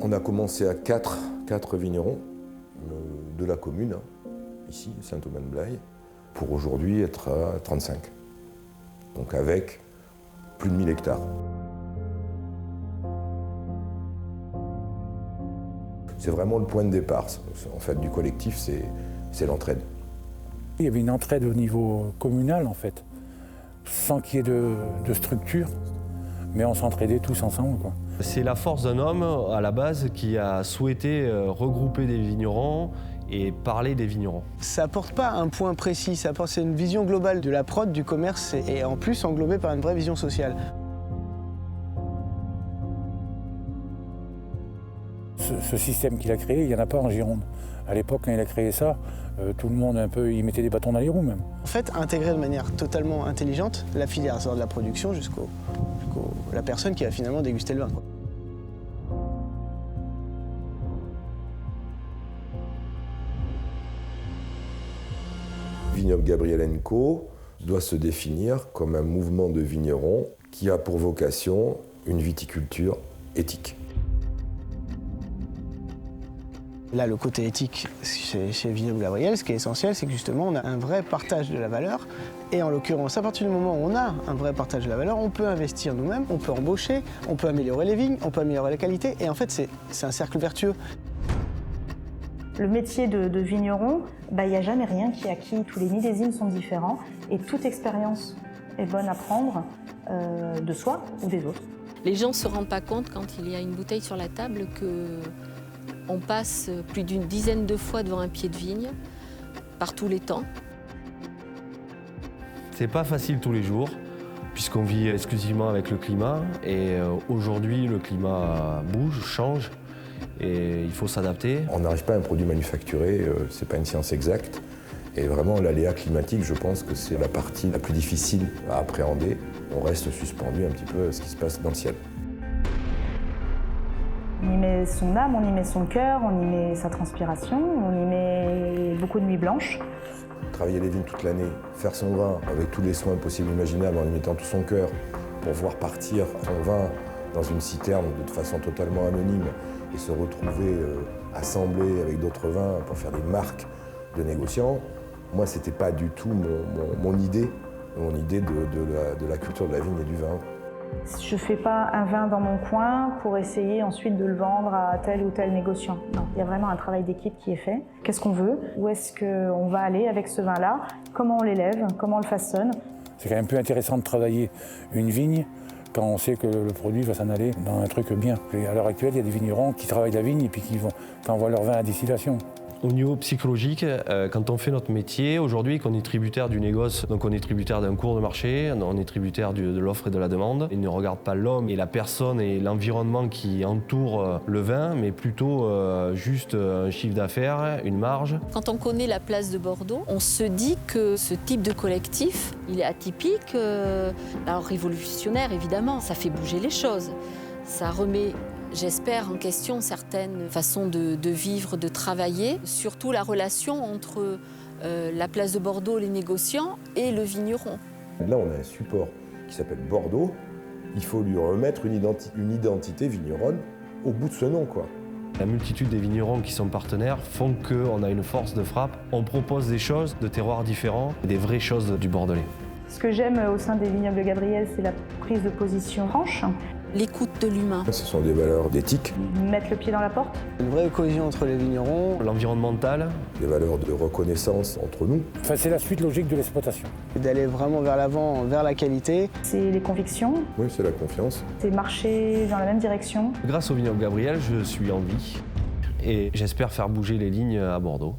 On a commencé à 4 vignerons de la commune, ici, Saint-Ouen-de-Blaye, pour aujourd'hui être à 35. Donc avec plus de 1000 hectares. C'est vraiment le point de départ, en fait, du collectif, c'est l'entraide. Il y avait une entraide au niveau communal, en fait, sans qu'il y ait de structure, mais on s'entraidait tous ensemble, quoi. C'est la force d'un homme, à la base, qui a souhaité regrouper des vignerons et parler des vignerons. Ça apporte pas un point précis, c'est une vision globale de la prod, du commerce, et en plus englobée par une vraie vision sociale. Ce système qu'il a créé, il n'y en a pas en Gironde. À l'époque, quand il a créé ça, tout le monde il mettait des bâtons dans les roues même. En fait, intégrer de manière totalement intelligente la filière, de la production jusqu'à la personne qui va finalement déguster le vin, quoi. Vignoble Gabriel & Co doit se définir comme un mouvement de vignerons qui a pour vocation une viticulture éthique. Là, le côté éthique chez Vignoble Gabriel, ce qui est essentiel, c'est que justement, on a un vrai partage de la valeur. Et en l'occurrence, à partir du moment où on a un vrai partage de la valeur, on peut investir nous-mêmes, on peut embaucher, on peut améliorer les vignes, on peut améliorer la qualité. Et en fait, c'est un cercle vertueux. Le métier de vigneron, il n'y a jamais rien qui est acquis. Tous les millésimes sont différents et toute expérience est bonne à prendre de soi ou des autres. Les gens ne se rendent pas compte quand il y a une bouteille sur la table qu'on passe plus d'une dizaine de fois devant un pied de vigne, par tous les temps. C'est pas facile tous les jours, puisqu'on vit exclusivement avec le climat. Et aujourd'hui, le climat bouge, change, et il faut s'adapter. On n'arrive pas à un produit manufacturé, c'est pas une science exacte. Et vraiment, l'aléa climatique, je pense que c'est la partie la plus difficile à appréhender. On reste suspendu un petit peu à ce qui se passe dans le ciel. On y met son âme, on y met son cœur, on y met sa transpiration, on y met beaucoup de nuits blanches. Travailler les vignes toute l'année, faire son vin avec tous les soins possibles et imaginables en y mettant tout son cœur pour voir partir son vin dans une citerne de façon totalement anonyme et se retrouver assemblé avec d'autres vins pour faire des marques de négociants. Moi, c'était pas du tout mon idée de la culture de la vigne et du vin. Je ne fais pas un vin dans mon coin pour essayer ensuite de le vendre à tel ou tel négociant. Non, il y a vraiment un travail d'équipe qui est fait. Qu'est-ce qu'on veut? Où est-ce qu'on va aller avec ce vin-là? Comment on l'élève? Comment on le façonne? C'est quand même plus intéressant de travailler une vigne quand on sait que le produit va s'en aller dans un truc bien. Et à l'heure actuelle, il y a des vignerons qui travaillent la vigne et puis qui envoient leur vin à distillation. Au niveau psychologique, quand on fait notre métier, aujourd'hui, qu'on est tributaire du négoce, donc on est tributaire d'un cours de marché, on est tributaire de l'offre et de la demande. Il ne regarde pas l'homme et la personne et l'environnement qui entoure le vin, mais plutôt juste un chiffre d'affaires, une marge. Quand on connaît la place de Bordeaux, on se dit que ce type de collectif, il est atypique, alors révolutionnaire évidemment, ça fait bouger les choses. Ça remet, j'espère, en question certaines façons de vivre, de travailler, surtout la relation entre la place de Bordeaux, les négociants, et le vigneron. Là, on a un support qui s'appelle Bordeaux. Il faut lui remettre une identité vigneronne au bout de ce nom, quoi. La multitude des vignerons qui sont partenaires font qu'on a une force de frappe. On propose des choses de terroirs différents, des vraies choses du Bordelais. Ce que j'aime au sein des vignobles de Gabriel, c'est la prise de position franche. L'écoute de l'humain. Ce sont des valeurs d'éthique. Mettre le pied dans la porte. Une vraie cohésion entre les vignerons. L'environnemental. Des valeurs de reconnaissance entre nous. Enfin, c'est la suite logique de l'exploitation. Et d'aller vraiment vers l'avant, vers la qualité. C'est les convictions. Oui, c'est la confiance. C'est marcher dans la même direction. Grâce au vignoble Gabriel, je suis en vie et j'espère faire bouger les lignes à Bordeaux.